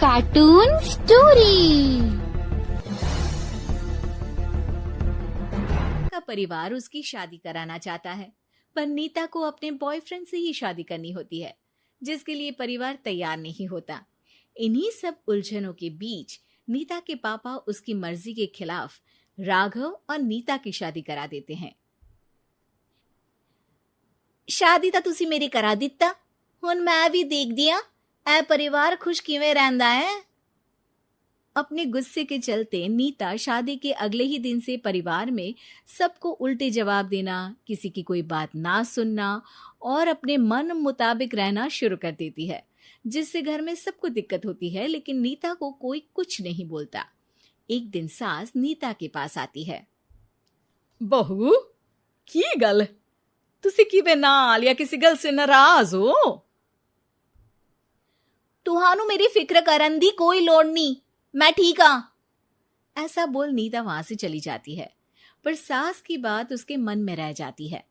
Cartoon story. का परिवार उसकी शादी कराना चाहता है, पर नीता को अपने बॉयफ्रेंड से ही शादी करनी होती है, जिसके लिए परिवार तैयार नहीं होता। इन्हीं सब उलझनों के बीच नीता के पापा उसकी मर्जी के खिलाफ राघव और नीता की शादी करा देते हैं। शादी ਤਾਂ ਤੁਸੀਂ ਮੇਰੀ ਕਰਾ ਦਿੱਤਾ, ਹੁਣ मैं भी देख दिया ऐ परिवार खुश किवें रहंदा है। अपने गुस्से के चलते नीता शादी के अगले ही दिन से परिवार में सबको उल्टे जवाब देना, किसी की कोई बात ना सुनना और अपने मन मुताबिक रहना शुरू कर देती है, जिससे घर में सबको दिक्कत होती है, लेकिन नीता को कोई कुछ नहीं बोलता। एक दिन सास नीता के पास आती है। बहू की गल, तुसी किवें नाल या किसी गल से नाराज हो? तुहानू मेरी फिक्र करन दी कोई लोड़ नहीं, मैं ठीक हाँ। ऐसा बोल नीता वहां से चली जाती है, पर सास की बात उसके मन में रह जाती है।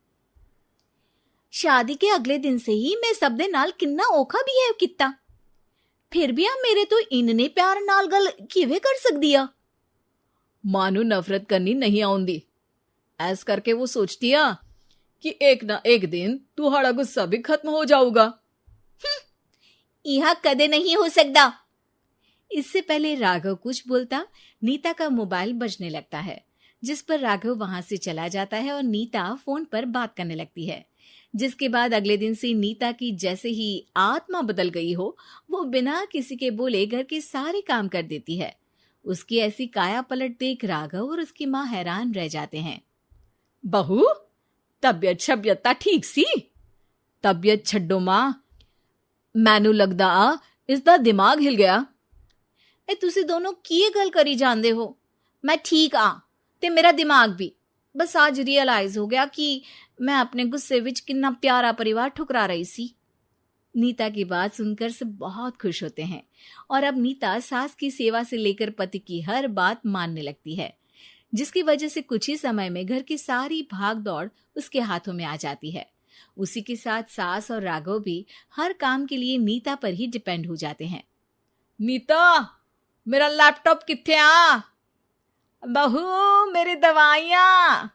शादी के अगले दिन से ही मैं सब दे नाल किन्ना औखा बिहेव किता, फिर भी आप मेरे तो इन्ने प्यार नाल गल किवें कर सकदी आ। मानू नफरत करनी नहीं आउंदी, ऐस करके वो सोचती आ कि एक ना एक दिन तुम्हारा गुस्सा भी खत्म हो जाऊगा। यह कदे नहीं हो सकता। इससे पहले राघव कुछ बोलता, नीता का मोबाइल बजने लगता है, जिस पर राघव वहां से चला जाता है और नीता फोन पर बात करने लगती है। जिसके बाद अगले दिन से नीता की जैसे ही आत्मा बदल गई हो, वो बिना किसी के बोले घर के सारे काम कर देती है। उसकी ऐसी काया पलट देख राघव और उसकी माँ हैरान रह जाते हैं। बहू तबियत शबियत ता ठीक सी? तबियत छड्डो मां, मैनू लगदा इसदा दिमाग हिल गया। ए तुसी दोनों की गल करी जांदे हो? मैं ठीक आ ते मेरा दिमाग भी। बस आज रियलाइज हो गया कि मैं अपने गुस्से विच कितना प्यारा परिवार ठुकरा रही सी। नीता की बात सुनकर सब बहुत खुश होते हैं और अब नीता सास की सेवा से लेकर पति की हर बात मानने लगती है, जिसकी वजह से कुछ ही समय में घर की सारी भाग दौड़ उसके हाथों में आ जाती है। उसी के साथ सास और राघव भी हर काम के लिए नीता पर ही डिपेंड हो जाते हैं। नीता मेरा लैपटॉप किथे आ? बहू मेरी दवाइयां।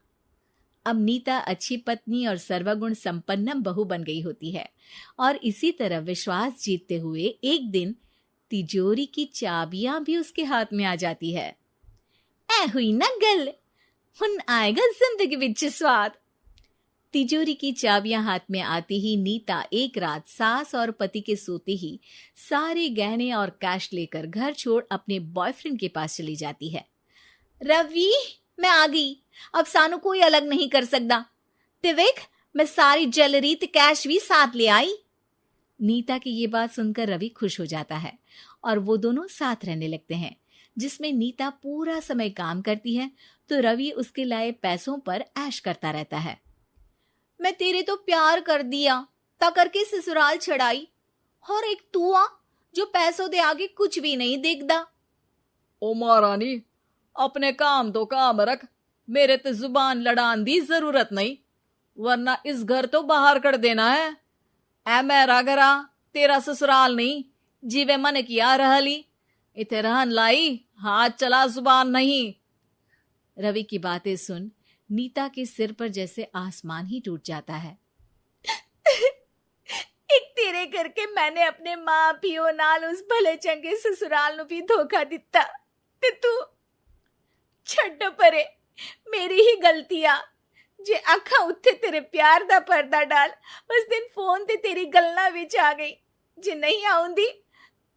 अब नीता अच्छी पत्नी और सर्वगुण संपन्न बहू बन गई होती है और इसी तरह विश्वास जीतते हुए एक दिन तिजोरी की चाबियां भी उसके हाथ में आ जाती है। ऐ हुई ना गल, हुन आएगा जिंदगी विच स्वाद। तिजोरी की चाबियां हाथ में आती ही नीता एक रात सास और पति के सोते ही सारे गहने और कैश लेकर घर छोड़ अपने बॉयफ्रेंड के पास चली जाती है। रवि मैं आ गई, अब सानू कोई अलग नहीं कर सकता। ते वेख मैं सारी ज्वेलरी ते कैश भी साथ ले आई। नीता की ये बात सुनकर रवि खुश हो जाता है और वो दोनों साथ रहने लगते हैं, जिसमें नीता पूरा समय काम करती है तो रवि उसके लाए पैसों पर ऐश करता रहता है। मैं तेरे तो प्यार कर दिया ता करके ससुराल छड़ाई, और एक तू आ जो पैसों दे आगे कुछ भी नहीं देखदा। ओ महारानी अपने काम तो काम रख, मेरे ते जुबान लड़ान दी जरूरत नहीं, वरना इस घर तो बाहर कर देना है। ऐ मेरा घरा तेरा ससुराल नहीं, जीवे मन किया रहली इथे रहन लाई, हाथ चला जुबान नहीं। रवि की बातें सुन नीता के सिर पर जैसे आसमान ही टूट जाता है। एक तेरे करके मैंने अपने मां पियो नाल उस भले चंगे ससुराल नु भी धोखा दिता ते तू छड्ड परे, मेरी ही गलती आ जे आखा उत्थे तेरे प्यार दा पर्दा डाल उस दिन फोन ते तेरी गल्ला विच आ गई। जे नहीं आउंदी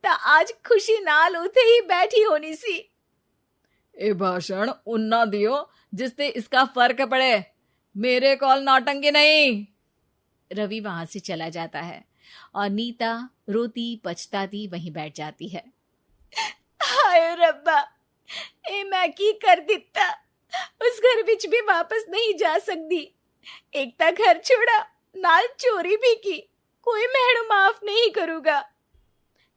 ता आज खुशी नाल उथे ही बैठी होनी सी। ए भाषण उन्ना दियो जिससे इसका फर्क पड़े, मेरे कॉल नौटंकी नहीं। रवि वहां से चला जाता है और नीता रोती पछताती वहीं बैठ जाती है। हाय रब्बा, ए मैं की कर दिता, उस घर विच भी वापस नहीं जा सकती। एक ता घर छोड़ा नाल चोरी भी की, कोई मेहणु माफ नहीं करूंगा।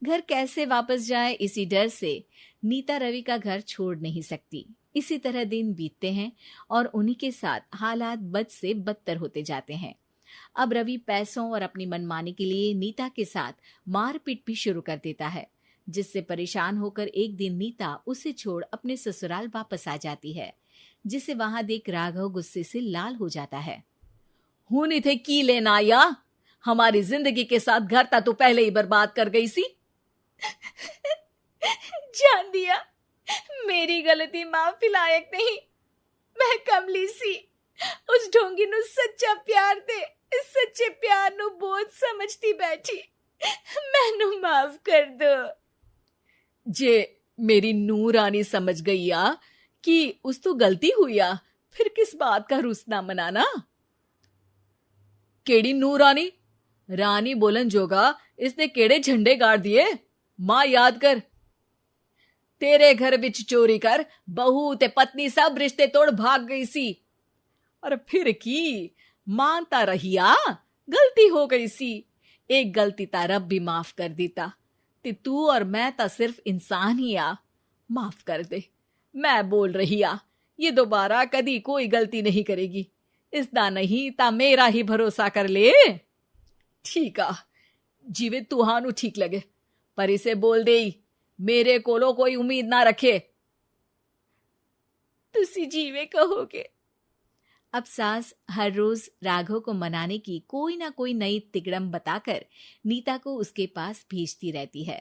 घर कैसे वापस जाए इसी डर से नीता रवि का घर छोड़ नहीं सकती। इसी तरह दिन बीतते हैं और उन्हीं के साथ हालात बद से बदतर होते जाते हैं। अब रवि पैसों और अपनी मनमानी के लिए नीता के साथ मारपीट भी शुरू कर देता है, जिससे परेशान होकर एक दिन नीता उसे छोड़ अपने ससुराल वापस आ जाती है, जिसे वहां देख राघव गुस्से से लाल हो जाता है। हूं थे की लेना या हमारी जिंदगी के साथ घर ता तू पहले ही बर्बाद कर गई सी। जान दिया, मेरी गलती माफी लायक नहीं। मैं कमली सी उस ढोंगी नु सच्चा प्यार दे, इस सच्चे प्यार नु बोझ समझती बैठी। मैनू माफ कर दो। जे मेरी नूर रानी समझ गई या कि उस तो गलती हुई या, फिर किस बात का रूसना मनाना। केड़ी नूर रानी? रानी बोलन जोगा इसने केड़े झंडे गाड़ दिए? मां याद कर, तेरे घर विच चोरी कर बहू ते पत्नी सब रिश्ते तोड़ भाग गई सी। और फिर की मानता रहिया, गलती हो गई सी। एक गलती ता रब भी माफ कर देता, ते तू और मैं ता सिर्फ इंसान ही आ। माफ कर दे, मैं बोल रही आ, ये दोबारा कदी कोई गलती नहीं करेगी। इसदा नहीं ता मेरा ही भरोसा कर ले। ठीक आ, जिवें तुहानू ठीक लगे, पर इसे बोल दे मेरे कोलो कोई उम्मीद ना रखे। तुसी जीवे कहोगे। अब सास हर रोज राघव को मनाने की कोई ना कोई नई तिकड़म बताकर नीता को उसके पास भेजती रहती है,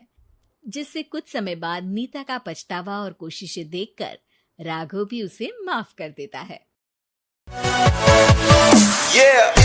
जिससे कुछ समय बाद नीता का पछतावा और कोशिशें देखकर राघव भी उसे माफ कर देता है। Yeah.